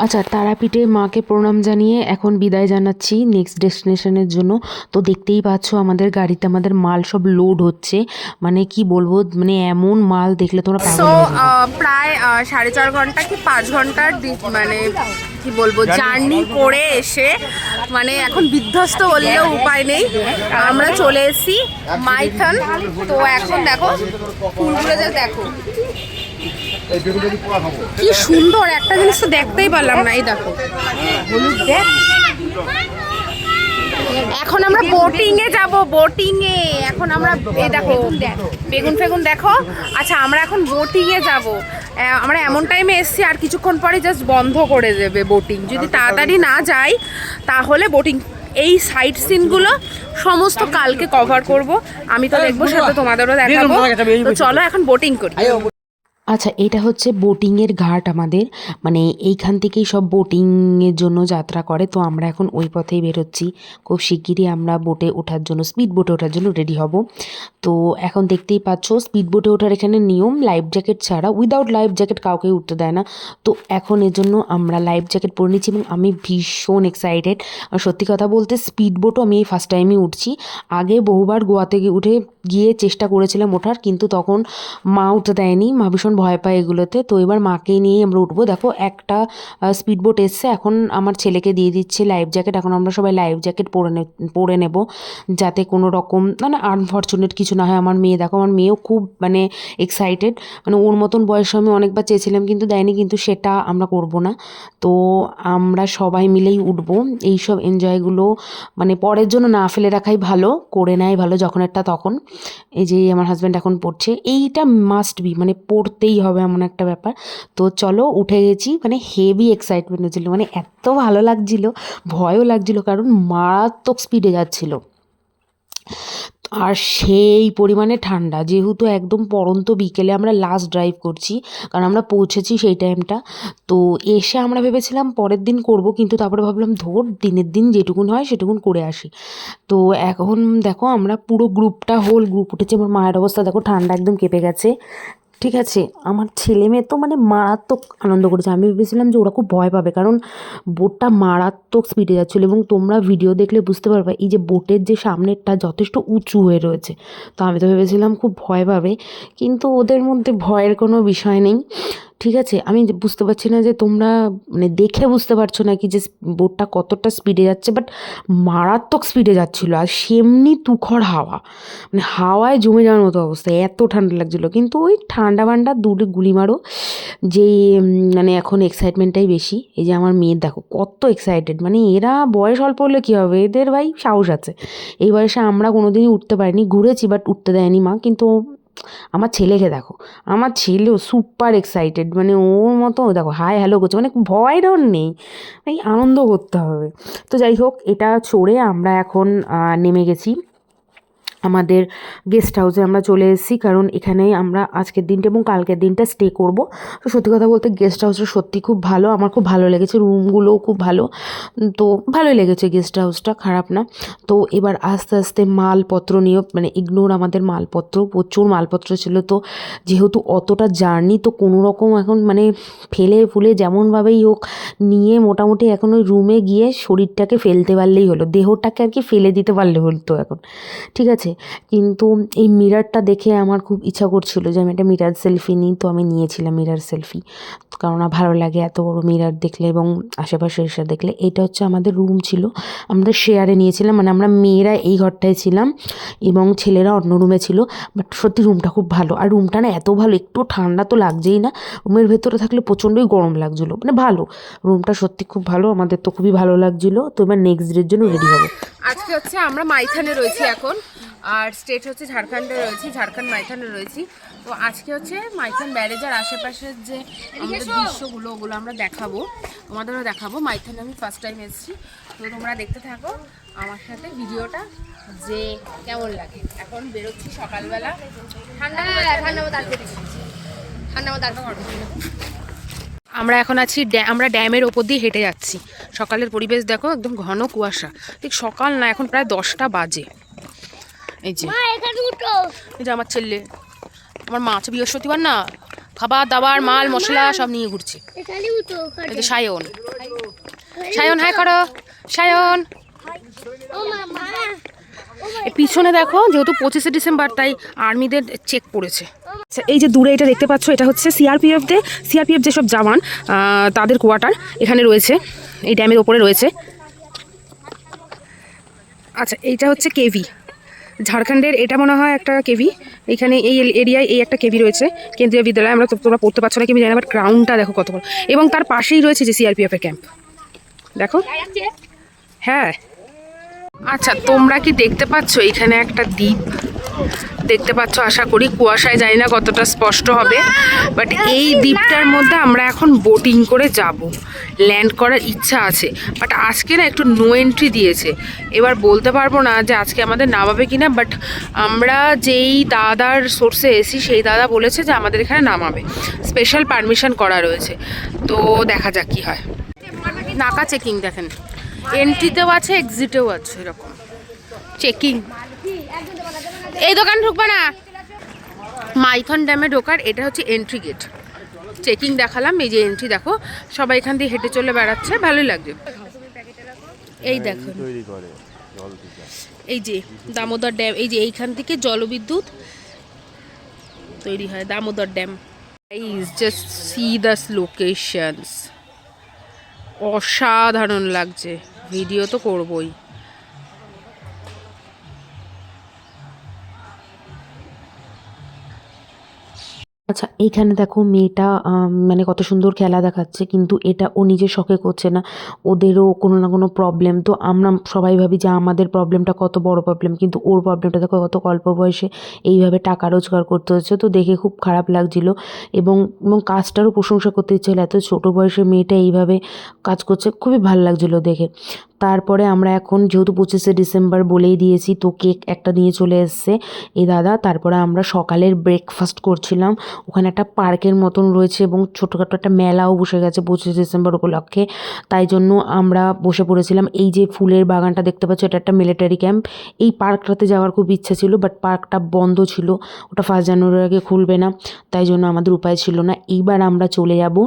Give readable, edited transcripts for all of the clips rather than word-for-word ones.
আচ্ছা, তারাপীঠে মাকে প্রণাম জানিয়ে এখন বিদায় জানাচ্ছি নেক্সট ডেস্টিনেশনের জন্য। তো দেখতেই পাচ্ছ আমাদের গাড়িতে আমাদের মাল সব লোড হচ্ছে, মানে কি বলবো, মানে এমন মাল দেখলে তোমরা পাগল হয়ে যাবে। প্রায় 4.5 ঘন্টা কি 5 ঘন্টার মানে কি বলবো জার্নি করে এসে মানে এখন বিধ্বস্ত বললেও উপায় নেই। আমরা চলে এসেছি মাইথন। তো এখন দেখো ফুলগুলো যা দেখো কি সুন্দর, একটা জিনিস তো দেখতেই পারলাম না। এই দেখো হলুদ দেখ। এখন আমরা বোটিং এ যাব, বোটিং এ এখন আমরা এই দেখো বেগুন ফেগুন দেখো। আচ্ছা আমরা এখন বোটিং এ যাব। আমরা এমন টাইমে এসছি আর কিছুক্ষণ পরে জাস্ট বন্ধ করে দেবে বোটিং। যদি তাড়াতাড়ি না যাই তাহলে বোটিং এই সাইট সিনগুলো সমস্ত কালকে কভার করব। আমি তো দেখবো, সাথে তোমাদেরও দেখাবো। তো চলো এখন বোটিং করি। আচ্ছা, এটা হচ্ছে বোটিংয়ের ঘাট আমাদের, মানে এইখান থেকেই সব বোটিংয়ের জন্য যাত্রা করে। তো আমরা এখন ওই পথেই বেরোচ্ছি। খুব শিগগিরই আমরা বোটে ওঠার জন্য, স্পিড বোটে ওঠার জন্য রেডি হব। তো এখন দেখতেই পাচ্ছ স্পিড বোটে ওঠার এখানে নিয়ম লাইফ জ্যাকেট ছাড়া, উইদাউট লাইফ জ্যাকেট কাউকেই উঠতে দেয় না। তো এখন এর জন্য আমরা লাইফ জ্যাকেট পরে নিচ্ছি এবং আমি ভীষণ এক্সাইটেড। আর সত্যি কথা বলতে স্পিড বোটও আমি এই ফার্স্ট টাইমই উঠছি। আগে বহুবার গোয়াতে উঠে গিয়ে চেষ্টা করেছিলাম ওঠার, কিন্তু তখন মা উঠতে দেয়নি, মা ভীষণ ভয় পায় এগুলোতে। তো এবার মাকেই নিয়েই আমরা উঠবো। দেখো একটা স্পিড বোট এসছে, এখন আমার ছেলেকে দিয়ে দিচ্ছে লাইফ জ্যাকেট। এখন আমরা সবাই লাইফ জ্যাকেট পরে নেব, যাতে কোনো রকম মানে আনফর্চুনেট কিছু না হয়। আমার মেয়ে দেখো, আমার মেয়েও খুব মানে এক্সাইটেড, মানে ওর মতন বয়সে আমি অনেকবার চেয়েছিলাম কিন্তু দেয়নি, কিন্তু সেটা আমরা করব না। তো আমরা সবাই মিলেই উঠবো। এইসব এনজয়গুলো মানে পরের জন্য না ফেলে রাখাই ভালো, করে নেয় ভালো যখন একটা তখন। এই যে আমার হাজব্যান্ড এখন পড়ছে, এইটা মাস্ট বি, মানে পড়তেই হবে এমন একটা ব্যাপার। তো চলো উঠে গেছি, মানে হেভি এক্সাইটমেন্ট হচ্ছিলো, মানে এত ভালো লাগছিল, ভয়ও লাগছিল কারণ মারাত্মক স্পিডে যাচ্ছিল। আর সেই পরিমাণে ঠান্ডা, যেহেতু একদম পড়ন্ত বিকেলে আমরা লাস্ট ড্রাইভ করছি, কারণ আমরা পৌঁছেছি সেই টাইমটা। তো এসে আমরা ভেবেছিলাম পরের দিন করব, কিন্তু তারপরে ভাবলাম ধর দিনের দিন যেটুকুন হয় সেটুকুন করে আসি। তো এখন দেখো আমরা পুরো গ্রুপটা, হোল গ্রুপ উঠেছে। আমার মায়ের অবস্থা দেখো, ঠান্ডা একদম কেঁপে গেছে। ঠিক আছে, আমার ছেলে মেয়ে তো মানে মারাত্মক আনন্দ করেছে। আমি ভেবেছিলাম যে ওরা খুব ভয় পাবে, কারণ বোটটা মারাত্মক স্পিডে যাচ্ছিলো। এবং তোমরা ভিডিও দেখলে বুঝতে পারবে এই যে বোটের যে সামনেরটা যথেষ্ট উঁচু হয়ে রয়েছে। তো আমি তো ভেবেছিলাম খুব ভয় পাবে, কিন্তু ওদের মধ্যে ভয়ের কোনো বিষয় নেই। ঠিক আছে, আমি বুঝতে পারছি না যে তোমরা মানে দেখে বুঝতে পারছো নাকি যে বোটটা কতটা স্পিডে যাচ্ছে, বাট মারাত্মক স্পিডে যাচ্ছিলো। আর সেমনি তুখর হাওয়া, মানে হাওয়ায় জমে যাওয়ার মতো অবস্থা, এত ঠান্ডা লাগছিলো। কিন্তু ওই ঠান্ডা বান্ডা দূরে গুলি মারো, যে মানে এখন এক্সাইটমেন্টটাই বেশি। এই যে আমার মেয়ের দেখো কত এক্সাইটেড, মানে এরা বয়স অল্প হলে কী হবে, এদের ভাই সাহস আছে। এই বয়সে আমরা কোনোদিনই উঠতে পারিনি, ঘুরেছি বাট উঠতে দেয়নি মা। কিন্তু আমার ছেলেকে দেখো, আমার ছেলেও সুপার এক্সাইটেড, মানে ওর মতো দেখো হাই হ্যালো করছে, মানে ভয় ডর নেই, এই আনন্দ করতে হবে। তো যাই হোক, এটা চড়ে আমরা এখন নেমে গেছি আমাদের গেস্ট হাউসে। আমরা চলে এসেছি, কারণ এখানে আমরা আজকের দিনটা এবং কালকের দিনটা স্টে করব। তো সত্যি কথা বলতে গেস্ট হাউসটা সত্যি খুব ভালো, আমার খুব ভালো লেগেছে, রুমগুলোও খুব ভালো। তো ভালোই লেগেছে গেস্ট হাউসটা, খারাপ না। তো এবার আস্তে আস্তে মালপত্র নিয়ে, মানে ইগনোর আমাদের মালপত্র, প্রচুর মালপত্র ছিল। তো যেহেতু অতটা জার্নি, তো কোনো রকম এখন মানে ফেলে ফুলে যেমনভাবেই হোক নিয়ে মোটামুটি এখন ওই রুমে গিয়ে শরীরটাকে ফেলতে পারলেই হলো, দেহটাকে আর কি ফেলে দিতে পারলে হতো এখন। ঠিক আছে, কিন্তু এই মিররটা দেখে আমার খুব ইচ্ছা করছিল যে আমি একটা মিরর সেলফি নিই। তো আমি নিয়েছিলাম মিরর সেলফি, কারণ ভালো লাগে এত বড় মিরর দেখলে এবং আশেপাশে এসে দেখলে। এটা হচ্ছে আমাদের রুম ছিল, আমরা শেয়ারে নিয়েছিলাম, মানে আমরা মেয়েরা এই ঘরটায় ছিলাম এবং ছেলেরা অন্য রুমে ছিল। বাট সত্যি রুমটা খুব ভালো, আর রুমটা না এত ভালো, একটু ঠান্ডা তো লাগছেই না, রুমের ভেতরে থাকলে প্রচণ্ডই গরম লাগছিলো, মানে ভালো রুমটা সত্যি খুব ভালো, আমাদের তো খুবই ভালো লাগছিলো। তো এবার নেক্সট ডের জন্য রেডি হবো। আজকে হচ্ছে আমরা মাইথনে রয়েছি এখন, আর স্টেট হচ্ছে ঝাড়খণ্ডে রয়েছি, ঝাড়খণ্ড মাইথনে রয়েছি। তো আজকে হচ্ছে মাইথন ব্যারেজের আশেপাশের যে আমাদের দৃশ্যগুলো, ওগুলো আমরা দেখাবো, তোমাদেরও দেখাবো। মাইথনে আমি ফার্স্ট টাইম এসেছি, তো তোমরা দেখতে থাকো আমার সাথে ভিডিওটা যে কেমন লাগে। এখন বেরোচ্ছি সকালবেলা, ঠান্ডা আমরা এখন আছি আমরা ড্যামের ওপর দিয়ে হেঁটে যাচ্ছি। সকালের পরিবেশ দেখো, একদম ঘন কুয়াশা, ঠিক সকাল না, এখন প্রায় 10টা বাজে। এই যে আমার ছেলে, আমার মা আছে বৃহস্পতিবার না, খাবার দাবার মাল মশলা সব নিয়ে ঘুরছে। এই যে সায়ন, সায়ন হাই করো, সায়ন। পিছনে দেখো, যেহেতু 25শে ডিসেম্বর তাই আর্মিদের চেক পড়েছে। আচ্ছা, এই যে দূরে এটা দেখতে পাচ্ছ, এটা হচ্ছে সিআরপিএফ যেসব জওয়ান তাদের কোয়ার্টার এখানে রয়েছে, এই ড্যামের ওপরে রয়েছে। আচ্ছা, এইটা হচ্ছে কেভি, ঝাড়খণ্ডের এটা মনে হয় একটা কেভি। এখানে এই এরিয়ায় এই একটা কেভি রয়েছে, কেন্দ্রীয় বিদ্যালয়। আমরা তোমরা পড়তে পারছো না কি আমি জানি না, বাট গ্রাউন্ডটা দেখো কত বড়। এবং তার পাশেই রয়েছে যে সিআরপিএফ এর ক্যাম্প, দেখো। হ্যাঁ, আচ্ছা, তোমরা কি দেখতে পাচ্ছ এখানে একটা দ্বীপ দেখতে পাচ্ছ? আশা করি, কুয়াশায় জানি না কতটা স্পষ্ট হবে, বাট এই দ্বীপটার মধ্যে আমরা এখন বোটিং করে যাব। ল্যান্ড করার ইচ্ছা আছে, বাট আজকে না একটু নো এন্ট্রি দিয়েছে। এবার বলতে পারবো না যে আজকে আমাদের নামাবে কিনা, বাট আমরা যেই দাদার সোর্সে এসি সেই দাদা বলেছে যে আমাদের এখানে নামাবে, স্পেশাল পারমিশন করা রয়েছে। তো দেখা যাক কি হয়। নাকা চেকিং দেখেন, এন্ট্রিতেও আছে এক্সিটেও আছে, এরকম চেকিং। এই দোকান ঢুকবে না, মাইথন ড্যামে ঢোকার এটা হচ্ছে এন্ট্রি গেট। চেকিং দেখালাম, এই যে এন্ট্রি দেখো, সবাই এখান দিয়ে হেঁটে চলে বেড়াচ্ছে, ভালোই লাগছে। এই দেখুন, এই যে দামোদর ড্যাম, এই যে এইখান থেকে জলবিদ্যুৎ তৈরি হয়, Damodar dam. Just see the locations, অসাধারণ লাগছে। ভিডিও তো করবই। আচ্ছা, এইখানে দেখো মেয়েটা মানে কত সুন্দর খেলা দেখাচ্ছে, কিন্তু এটা ও নিজের শখে করছে না, ওদেরও কোনো না কোনো প্রবলেম। তো আমরা সবাই ভাবি যে আমাদের প্রবলেমটা কত বড় প্রবলেম, কিন্তু ওর প্রবলেমটা দেখো কত অল্প বয়সে এইভাবে টাকা রোজগার করতে হচ্ছে। তো দেখে খুব খারাপ লাগছিল, এবং কাজটারও প্রশংসা করতে ইচ্ছে হলো, এত ছোটো বয়সে মেয়েটা এইভাবে কাজ করছে, খুবই ভালো লাগছিলো দেখে। তারপরে আমরা এখন যেহেতু 25শে ডিসেম্বর বলেই দিয়েছি, তো কেক একটা নিয়ে চলে এসছে এই দাদা। তারপরে আমরা সকালের ব্রেকফাস্ট করছিলাম, ওখানে একটা পার্কের মতন রয়েছে এবং ছোটোখাটো একটা মেলাও বসে গেছে 25শে ডিসেম্বর উপলক্ষে, তাই জন্য আমরা বসে পড়েছিলাম। এই যে ফুলের বাগানটা দেখতে পাচ্ছ, এটা একটা মিলিটারি ক্যাম্প। এই পার্কটাতে যাওয়ার খুব ইচ্ছা ছিল, বাট পার্কটা বন্ধ ছিল, ওটা 1 জানুয়ারির আগে খুলবে না, তাই জন্য আমাদের উপায় ছিল না। এইবার আমরা চলে যাব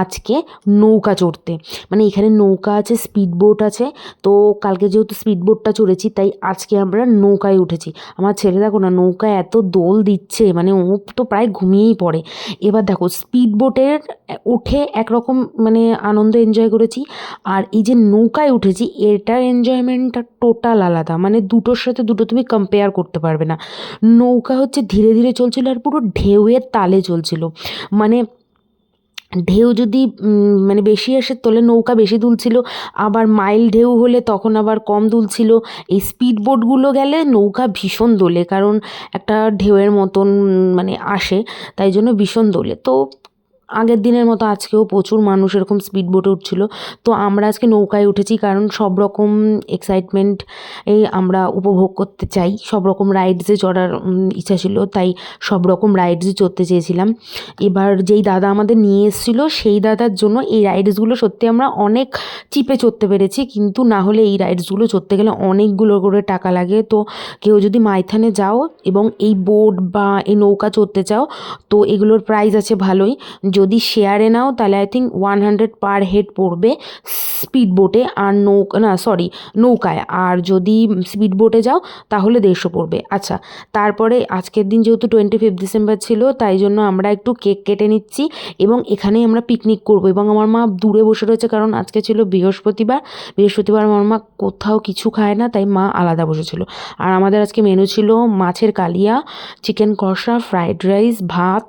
আজকে নৌকা চড়তে, মানে এখানে নৌকা আছে, স্পিড বোট আছে। তো কালকে যেহেতু স্পিড বোটটা চড়েছি, তাই আজকে আমরা নৌকায় উঠেছি। আমার ছেলে দেখো না, নৌকায় এত দোল দিচ্ছে, মানে ও তো প্রায় ঘুমিয়েই পড়ে। এবার দেখো, স্পিড বোটের উঠে একরকম মানে আনন্দ এনজয় করেছি, আর এই যে নৌকায় উঠেছি এটার এনজয়মেন্টটা টোটাল আলাদা, মানে দুটোর সাথে দুটো তুমি কম্পেয়ার করতে পারবে না। নৌকা হচ্ছে ধীরে ধীরে চলছিল আর পুরো ঢেউয়ের তালে চলছিল, মানে ঢেউ যদি মানে বেশি আসে তোলে নৌকা বেশি দুলছিল, আবার মাইল ঢেউ হলে তখন আবার কম দুলছিল। এই স্পিড বোটগুলো গেলে নৌকা ভীষণ দোলে, কারণ একটা ঢেউয়ের মতন মানে আসে, তাই জন্য ভীষণ দোলে। তো আগের দিনের মতো আজকেও প্রচুর মানুষ এরকম স্পিড বোটে উঠছিল। তো আমরা আজকে নৌকায় উঠেছি, কারণ সব রকম এক্সাইটমেন্ট এই আমরা উপভোগ করতে চাই, সব রকম রাইডসে চড়ার ইচ্ছা ছিল, তাই সব রকম রাইডসে চড়তে চেয়েছিলাম। এবার যেই দাদা আমাদের নিয়ে এসেছিলো সেই দাদার জন্য এই রাইডসগুলো সত্যি আমরা অনেক চিপে চড়তে পেরেছি, কিন্তু না হলে এই রাইডসগুলো চড়তে গেলে অনেকগুলো করে টাকা লাগে। তো কেউ যদি মাইথনে যাও এবং এই বোট বা এই নৌকা চড়তে চাও, তো এগুলোর প্রাইস আছে ভালোই। যদি শেয়ারে নাও তাহলে আই থিঙ্ক 100 পার হেড পড়বে স্পিড বোটে, আর নৌকায়। আর যদি স্পিড বোটে যাও তাহলে 150 পড়বে। আচ্ছা, তারপরে আজকের দিন যেহেতু 25 ডিসেম্বর ছিল, তাই জন্য আমরা একটু কেক কেটে নিচ্ছি এবং এখানেই আমরা পিকনিক করব। এবং আমার মা দূরে বসে রয়েছে, কারণ আজকে ছিল বৃহস্পতিবার আমার মা কোথাও কিছু খায় না, তাই মা আলাদা বসেছিল। আর আমাদের আজকে মেনু ছিল মাছের কালিয়া, চিকেন কষা, ফ্রাইড রাইস, ভাত।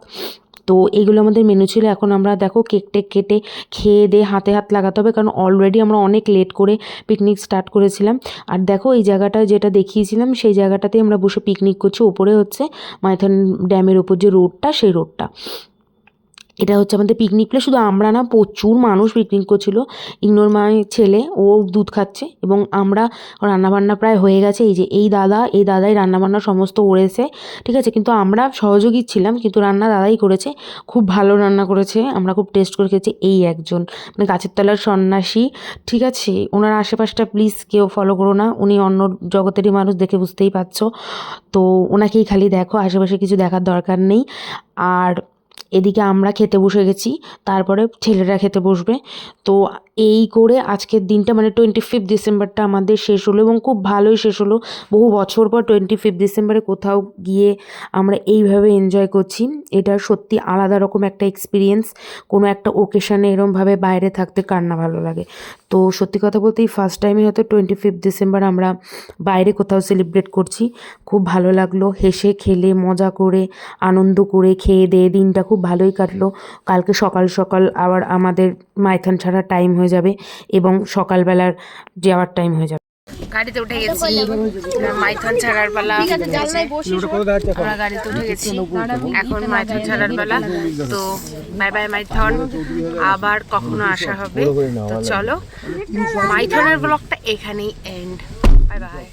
তো এইগুলো আমাদের মেনু ছিল। এখন আমরা দেখো কেক টেক কেটে খেয়ে দিয়ে হাতে হাত লাগাতে হবে, কারণ অলরেডি আমরা অনেক লেট করে পিকনিক স্টার্ট করেছিলাম। আর দেখো এই জায়গাটা যেটা দেখিয়েছিলাম সেই জায়গাটাতেই আমরা বসে পিকনিক করছি। ওপরে হচ্ছে মাইথন ড্যামের ওপর যে রোডটা, সেই রোডটা, এটা হচ্ছে আমাদের পিকনিক প্লেস। শুধু আমরা না, প্রচুর মানুষ পিকনিক করছিল। ইগনোর মায়ের ছেলে, ও দুধ খাচ্ছে, এবং আমরা রান্নাবান্না প্রায় হয়ে গেছে। এই যে এই দাদাই রান্নাবান্না সমস্ত করেছে, ঠিক আছে, কিন্তু আমরা সহযোগী ছিলাম, কিন্তু রান্না দাদাই করেছে, খুব ভালো রান্না করেছে, আমরা খুব টেস্ট করে খেয়েছি। এই একজন মানে গাছের তলার সন্ন্যাসী, ঠিক আছে, ওনার আশেপাশটা প্লিজ কেউ ফলো করো না, উনি অন্য জগতেরই মানুষ, দেখে বুঝতেই পারছো। তো ওনাকেই খালি দেখো, আশেপাশে কিছু দেখার দরকার নেই। আর এদিকে আমরা খেতে বসে গেছি, তারপরে ছেলেরা খেতে বসবে। তো এই করে আজকের দিনটা মানে 25 ডিসেম্বরটা আমাদের শেষ হলো এবং খুব ভালোই শেষ হলো। বহু বছর পর 25 ডিসেম্বরে কোথাও গিয়ে আমরা এইভাবে এনজয় করছি। এটা সত্যি আলাদা রকম একটা এক্সপিরিয়েন্স। কোনো একটা ওকেশানে এরমভাবে বাইরে থাকতে কার না ভালো লাগে। তো সত্যি কথা বলতে এই ফার্স্ট টাইমে হয়তো 25 ডিসেম্বর আমরা বাইরে কোথাও সেলিব্রেট করছি। খুব ভালো লাগলো, হেসে খেলে মজা করে আনন্দ করে খেয়ে দেয়ে দিনটা খুব ভালোই কাটলো। কালকে সকাল সকাল আবার আমাদের মাইথন ছাড়ার টাইম হয়ে যাবে এবং সকালবেলার যাওয়ার টাইম হয়ে যাবে। গাড়িতে উঠে গেছি, মাইথন ছাড়ার পালা। আমরা গাড়িতে উঠে গেছি, এখন মাইথন ছাড়ার পালা। তো বাই বাই মাইথন, আবার কখনো আসা হবে। তো চলো, মাইথনের ব্লগটা এখানেই এন্ড। Bye bye.